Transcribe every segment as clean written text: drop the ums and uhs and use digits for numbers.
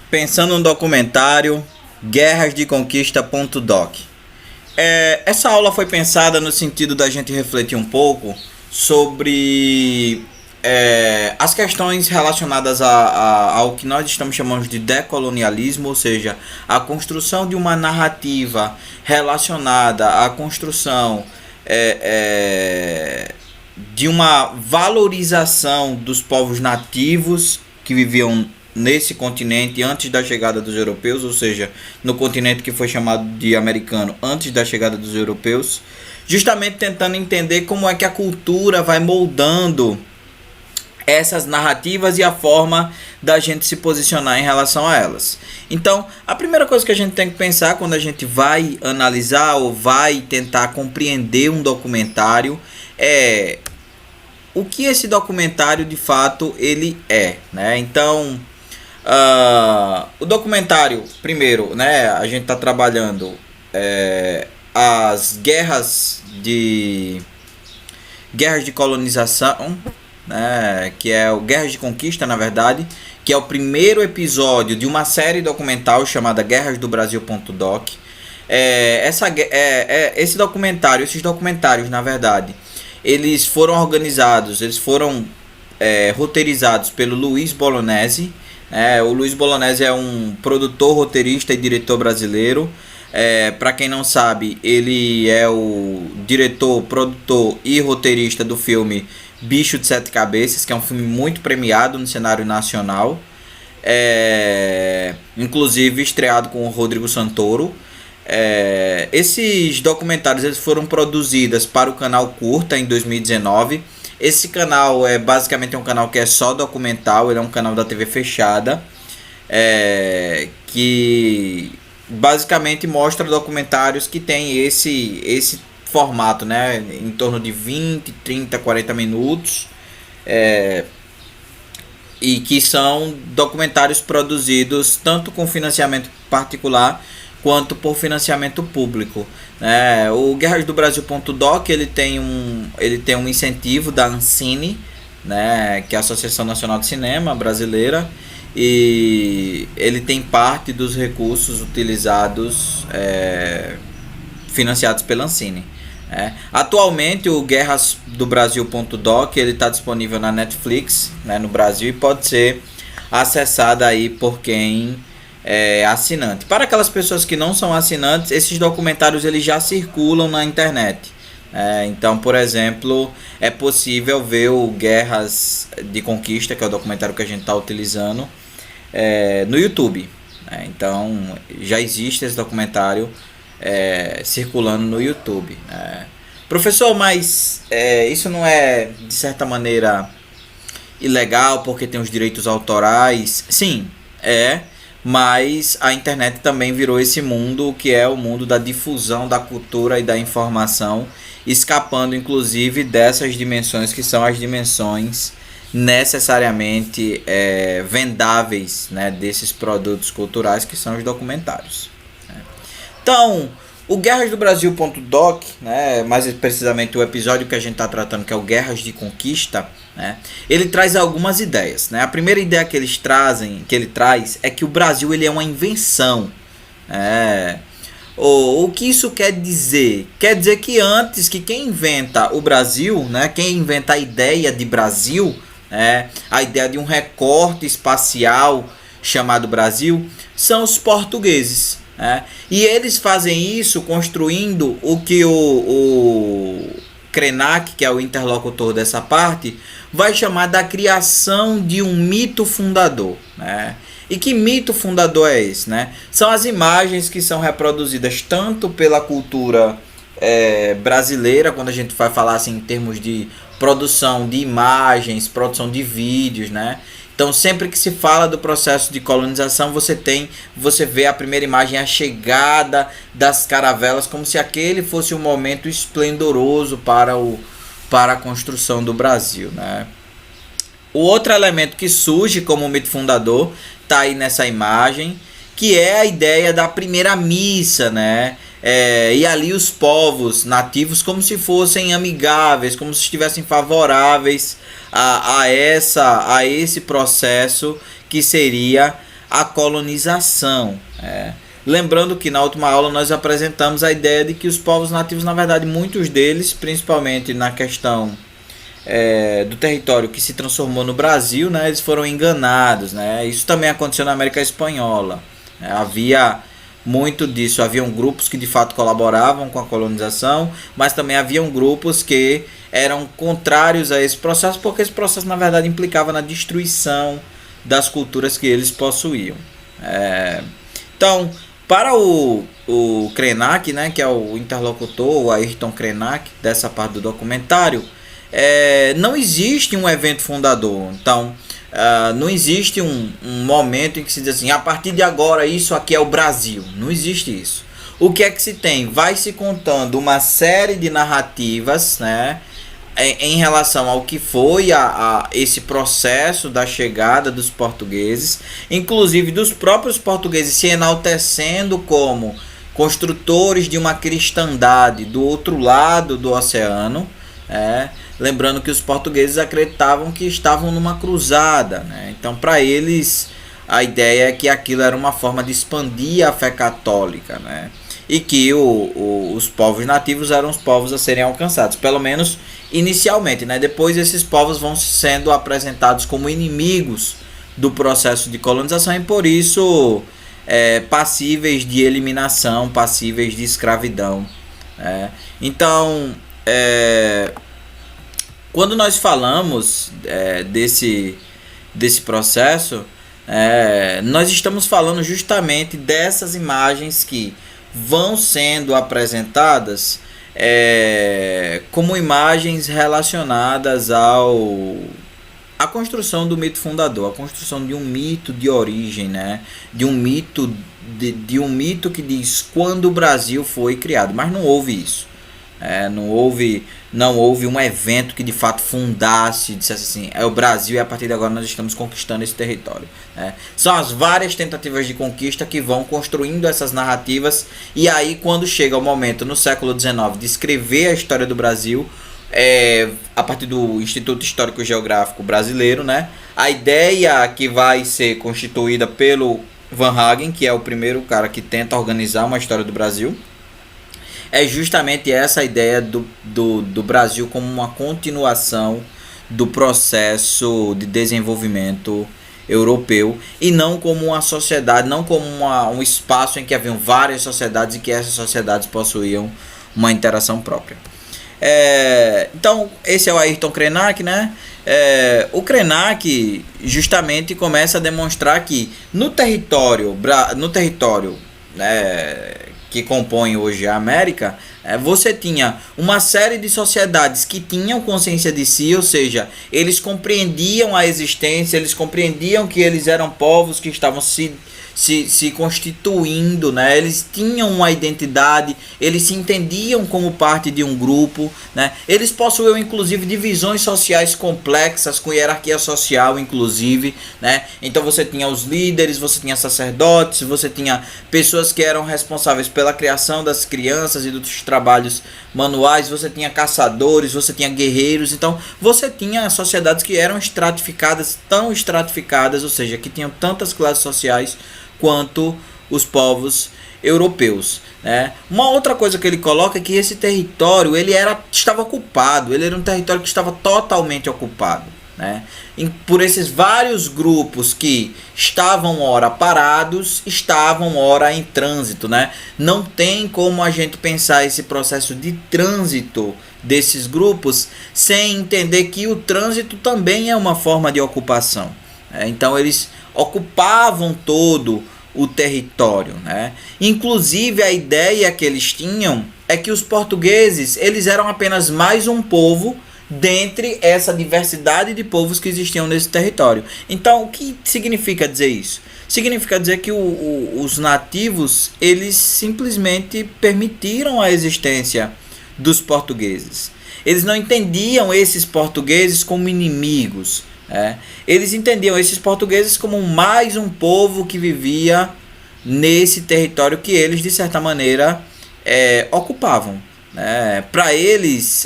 Pensando no documentário Guerras de Conquista.doc. Essa aula foi pensada no sentido da gente refletir um pouco sobre as questões relacionadas ao que nós estamos chamando de decolonialismo, ou seja, a construção de uma narrativa relacionada à construção de uma valorização dos povos nativos que viviam nesse continente antes da chegada dos europeus, ou seja, no continente que foi chamado de americano antes da chegada dos europeus, justamente tentando entender como é que a cultura vai moldando essas narrativas e a forma da gente se posicionar em relação a elas. Então, a primeira coisa que a gente tem que pensar quando a gente vai analisar ou vai tentar compreender um documentário é o que esse documentário de fato ele é, né? Então, o documentário, primeiro, né, a gente está trabalhando as guerras de colonização, né, que é o Guerras de Conquista, na verdade, que é o primeiro episódio de uma série documental chamada Guerras do Brasil.doc. Esse documentário, esses documentários, na verdade, eles foram organizados, eles foram roteirizados pelo Luiz Bolognesi. O Luiz Bolognesi é um produtor, roteirista e diretor brasileiro. Para quem não sabe, ele é o diretor, produtor e roteirista do filme Bicho de Sete Cabeças, que é um filme muito premiado no cenário nacional, inclusive estreado com o Rodrigo Santoro. Esses documentários eles foram produzidos para o canal Curta em 2019. Esse canal é basicamente um canal que é só documental, ele é um canal da TV fechada, que basicamente mostra documentários que tem esse formato, né, em torno de 20, 30, 40 minutos, e que são documentários produzidos tanto com financiamento particular quanto por financiamento público. O Guerras do Brasil.doc ele tem um incentivo da Ancine, né, que é a Associação Nacional de Cinema Brasileira, e ele tem parte dos recursos utilizados financiados pela Ancine. Atualmente o Guerras do Brasil.doc ele está disponível na Netflix, né, no Brasil, e pode ser acessado aí por quem é assinante. Para aquelas pessoas que não são assinantes, esses documentários eles já circulam na internet. Então, por exemplo, é possível ver o Guerras de Conquista, que é o documentário que a gente está utilizando, no YouTube. Então, já existe esse documentário circulando no YouTube. Professor, mas isso não é, de certa maneira, ilegal porque tem os direitos autorais? Sim, mas a internet também virou esse mundo que é o mundo da difusão da cultura e da informação, escapando inclusive dessas dimensões que são as dimensões necessariamente vendáveis, né, desses produtos culturais que são os documentários. Então, o Guerras do Brasil.doc, né, mais precisamente o episódio que a gente está tratando, que é o Guerras de Conquista, né, ele traz algumas ideias. Né? A primeira ideia que ele traz é que o Brasil ele é uma invenção. O que isso quer dizer? Quer dizer que antes que quem inventa o Brasil, né, quem inventa a ideia de Brasil, a ideia de um recorte espacial chamado Brasil, são os portugueses. E eles fazem isso construindo o que o Krenak, que é o interlocutor dessa parte, vai chamar da criação de um mito fundador. E que mito fundador é esse? São as imagens que são reproduzidas tanto pela cultura brasileira, quando a gente vai falar assim, em termos de produção de imagens, produção de vídeos, Então, sempre que se fala do processo de colonização, você vê a primeira imagem, a chegada das caravelas, como se aquele fosse um momento esplendoroso para a construção do Brasil. O outro elemento que surge como mito fundador está aí nessa imagem, que é a ideia da primeira missa, e ali os povos nativos como se fossem amigáveis, como se estivessem favoráveis a esse processo que seria a colonização. Lembrando que na última aula nós apresentamos a ideia de que os povos nativos, na verdade, muitos deles, principalmente na questão do território que se transformou no Brasil, né, eles foram enganados, né? Isso também aconteceu na América Espanhola. Havia muito disso, haviam grupos que de fato colaboravam com a colonização, mas também haviam grupos que eram contrários a esse processo, porque esse processo na verdade implicava na destruição das culturas que eles possuíam. Então, para o Krenak, né, que é o interlocutor, o Ayrton Krenak, dessa parte do documentário, não existe um evento fundador. Então, não existe um momento em que se diz assim, a partir de agora isso aqui é o Brasil. Não existe isso. O que é que se tem? Vai se contando uma série de narrativas, né, em relação ao que foi esse processo da chegada dos portugueses, inclusive dos próprios portugueses se enaltecendo como construtores de uma cristandade do outro lado do oceano. Lembrando que os portugueses acreditavam que estavam numa cruzada, né? Então, para eles, a ideia é que aquilo era uma forma de expandir a fé católica, né? E que os povos nativos eram os povos a serem alcançados, pelo menos inicialmente, né? Depois esses povos vão sendo apresentados como inimigos do processo de colonização e por isso passíveis de eliminação, passíveis de escravidão. Então, quando nós falamos desse processo, nós estamos falando justamente dessas imagens que vão sendo apresentadas como imagens relacionadas à construção do mito fundador, a construção de um mito de origem, né? De um mito que diz quando o Brasil foi criado, mas não houve isso. Não houve um evento que de fato fundasse, dissesse assim, é o Brasil e a partir de agora nós estamos conquistando esse território. São as várias tentativas de conquista que vão construindo essas narrativas e aí quando chega o momento no século XIX de escrever a história do Brasil, a partir do Instituto Histórico Geográfico Brasileiro, né, a ideia que vai ser constituída pelo Van Hagen, que é o primeiro cara que tenta organizar uma história do Brasil, é justamente essa ideia do Brasil como uma continuação do processo de desenvolvimento europeu e não como uma sociedade, não como um espaço em que haviam várias sociedades e que essas sociedades possuíam uma interação própria. Então, esse é o Ayrton Krenak, né? O Krenak justamente começa a demonstrar que no território que compõe hoje a América, você tinha uma série de sociedades que tinham consciência de si, ou seja, eles compreendiam a existência, eles compreendiam que eles eram povos que estavam se constituindo, né? Eles tinham uma identidade, eles se entendiam como parte de um grupo, né? Eles possuíam inclusive divisões sociais complexas, com hierarquia social inclusive, né? Então você tinha os líderes, você tinha sacerdotes, você tinha pessoas que eram responsáveis pela criação das crianças e dos trabalhos manuais, você tinha caçadores, você tinha guerreiros, então você tinha sociedades que eram estratificadas, tão estratificadas, ou seja, que tinham tantas classes sociais quanto os povos europeus, né? Uma outra coisa que ele coloca é que esse território estava ocupado, ele era um território que estava totalmente ocupado, né? Por esses vários grupos que estavam ora parados, estavam ora em trânsito, né? Não tem como a gente pensar esse processo de trânsito desses grupos sem entender que o trânsito também é uma forma de ocupação. Então eles ocupavam todo o território, né? Inclusive a ideia que eles tinham é que os portugueses eles eram apenas mais um povo dentre essa diversidade de povos que existiam nesse território. Então o que significa dizer isso? Significa dizer que os nativos eles simplesmente permitiram a existência dos portugueses. Eles não entendiam esses portugueses como inimigos. Eles entendiam esses portugueses como mais um povo que vivia nesse território que eles de certa maneira ocupavam. Para eles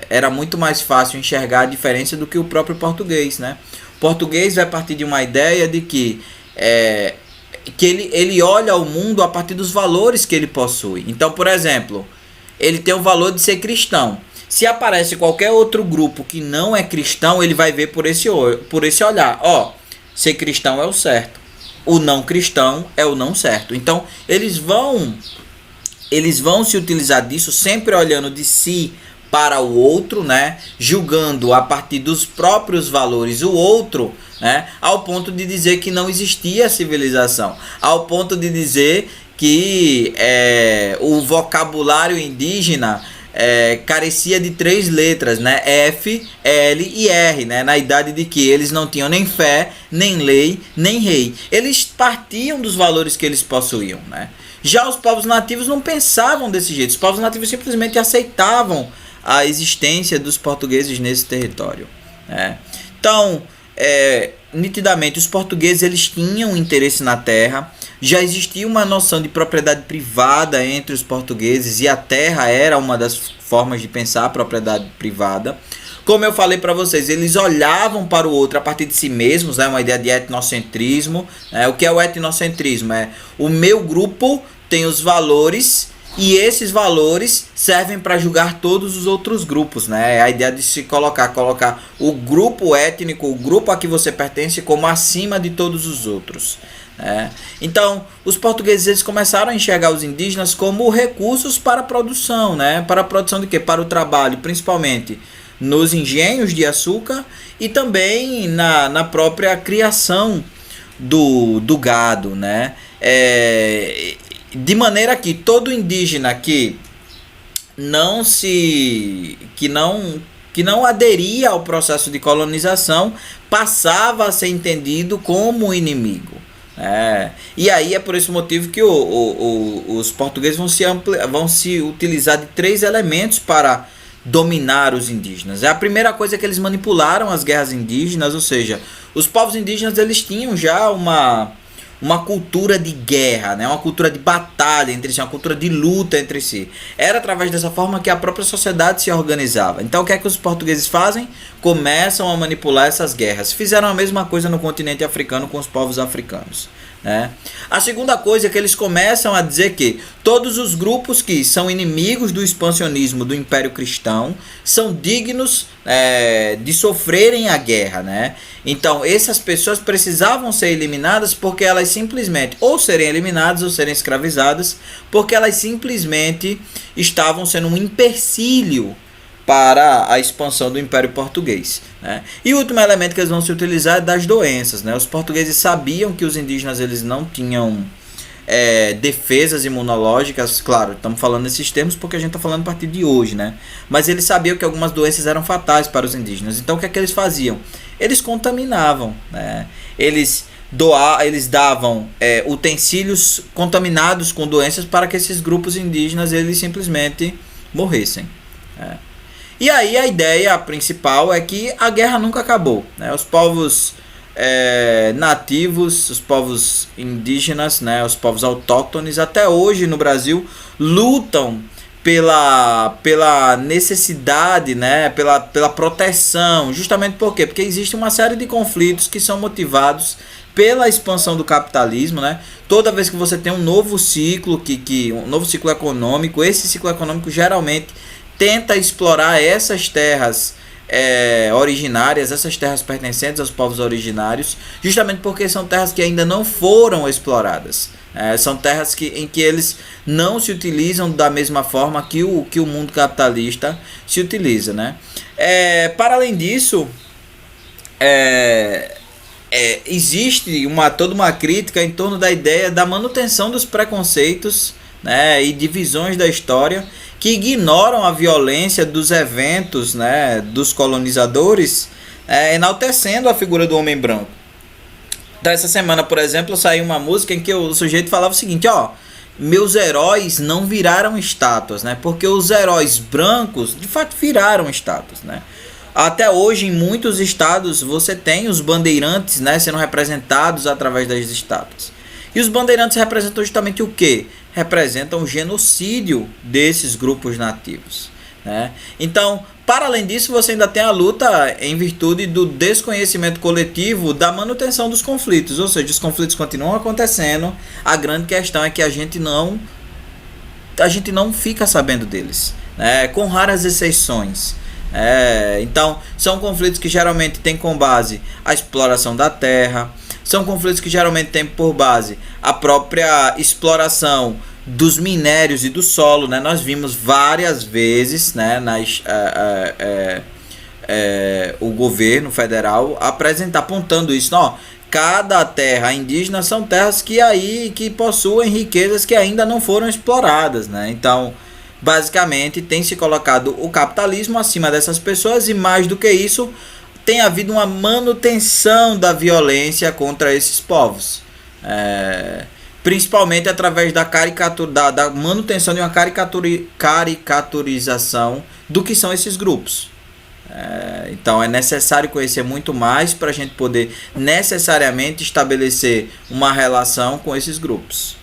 era muito mais fácil enxergar a diferença do que o próprio português, né? O português vai partir de uma ideia de que que ele olha o mundo a partir dos valores que ele possui. Então, por exemplo, ele tem o valor de ser cristão. Se aparece qualquer outro grupo que não é cristão, ele vai ver por esse olhar. Ser cristão é o certo. O não cristão é o não certo. Então, eles vão se utilizar disso sempre olhando de si para o outro, né? Julgando a partir dos próprios valores o outro, né? Ao ponto de dizer que não existia civilização. Ao ponto de dizer que o vocabulário indígena carecia de 3 letras, né? F, L e R, né? Na idade de que eles não tinham nem fé, nem lei, nem rei. Eles partiam dos valores que eles possuíam, né? Já os povos nativos não pensavam desse jeito. Os povos nativos simplesmente aceitavam a existência dos portugueses nesse território, né? Então, nitidamente, os portugueses eles tinham interesse na terra. Já existia uma noção de propriedade privada entre os portugueses e a terra era uma das formas de pensar a propriedade privada. Como eu falei para vocês, eles olhavam para o outro a partir de si mesmos, né? Uma ideia de etnocentrismo. O que é o etnocentrismo? O meu grupo tem os valores e esses valores servem para julgar todos os outros grupos, né? A ideia de se colocar o grupo étnico, o grupo a que você pertence, como acima de todos os outros. Então, os portugueses eles começaram a enxergar os indígenas como recursos para a produção, né? Para a produção de quê? Para o trabalho, principalmente nos engenhos de açúcar e também na própria criação do gado, né? De maneira que todo indígena que não aderia ao processo de colonização passava a ser entendido como inimigo. E aí é por esse motivo que os portugueses vão se utilizar de 3 elementos para dominar os indígenas. A primeira coisa é que eles manipularam as guerras indígenas, ou seja, os povos indígenas eles tinham já uma cultura de guerra, né? Uma cultura de batalha entre si, uma cultura de luta entre si. Era através dessa forma que a própria sociedade se organizava. Então o que é que os portugueses fazem? Começam a manipular essas guerras. Fizeram a mesma coisa no continente africano com os povos africanos, né? A segunda coisa é que eles começam a dizer que todos os grupos que são inimigos do expansionismo do Império Cristão são dignos de sofrerem a guerra, né? Então essas pessoas precisavam ser eliminadas porque elas simplesmente ou serem eliminadas ou serem escravizadas porque elas simplesmente estavam sendo um empecilho para a expansão do Império Português, né? E o último elemento que eles vão se utilizar é das doenças, né? Os portugueses sabiam que os indígenas eles não tinham defesas imunológicas. Claro, estamos falando nesses termos porque a gente está falando a partir de hoje, né? Mas eles sabiam que algumas doenças eram fatais para os indígenas. Então o que é que eles faziam? Eles contaminavam, né? Eles davam utensílios contaminados com doenças para que esses grupos indígenas eles simplesmente morressem, né? E aí a ideia principal é que a guerra nunca acabou, né? Os povos nativos, os povos indígenas, né? Os povos autóctones, até hoje no Brasil, lutam pela necessidade, né? Pela proteção. Justamente por quê? Porque existe uma série de conflitos que são motivados pela expansão do capitalismo, né? Toda vez que você tem um novo ciclo, um novo ciclo econômico, esse ciclo econômico geralmente tenta explorar essas terras originárias, essas terras pertencentes aos povos originários, justamente porque são terras que ainda não foram exploradas. São terras em que eles não se utilizam da mesma forma que o mundo capitalista se utiliza, né? Para além disso, existe toda uma crítica em torno da ideia da manutenção dos preconceitos, né, e divisões da história que ignoram a violência dos eventos, né, dos colonizadores, enaltecendo a figura do homem branco. Então essa semana, por exemplo, saiu uma música em que o sujeito falava o seguinte: meus heróis não viraram estátuas, né, porque os heróis brancos de fato viraram estátuas, né. Até hoje, em muitos estados, você tem os bandeirantes, né, sendo representados através das estátuas. E os bandeirantes representam justamente o quê? Representam o genocídio desses grupos nativos, né? Então, Para além disso, você ainda tem a luta em virtude do desconhecimento coletivo da manutenção dos conflitos, ou seja, os conflitos continuam acontecendo, a grande questão é que a gente não fica sabendo deles, né? Com raras exceções. Então, são conflitos que geralmente têm como base a exploração da terra, são conflitos que geralmente têm por base a própria exploração dos minérios e do solo, né? Nós vimos várias vezes, né, o governo federal apontando isso, não, cada terra indígena são terras que possuem riquezas que ainda não foram exploradas, né? Então, basicamente, tem se colocado o capitalismo acima dessas pessoas e, mais do que isso, tem havido uma manutenção da violência contra esses povos. Principalmente através da manutenção de uma caricaturização do que são esses grupos. Então é necessário conhecer muito mais para a gente poder necessariamente estabelecer uma relação com esses grupos.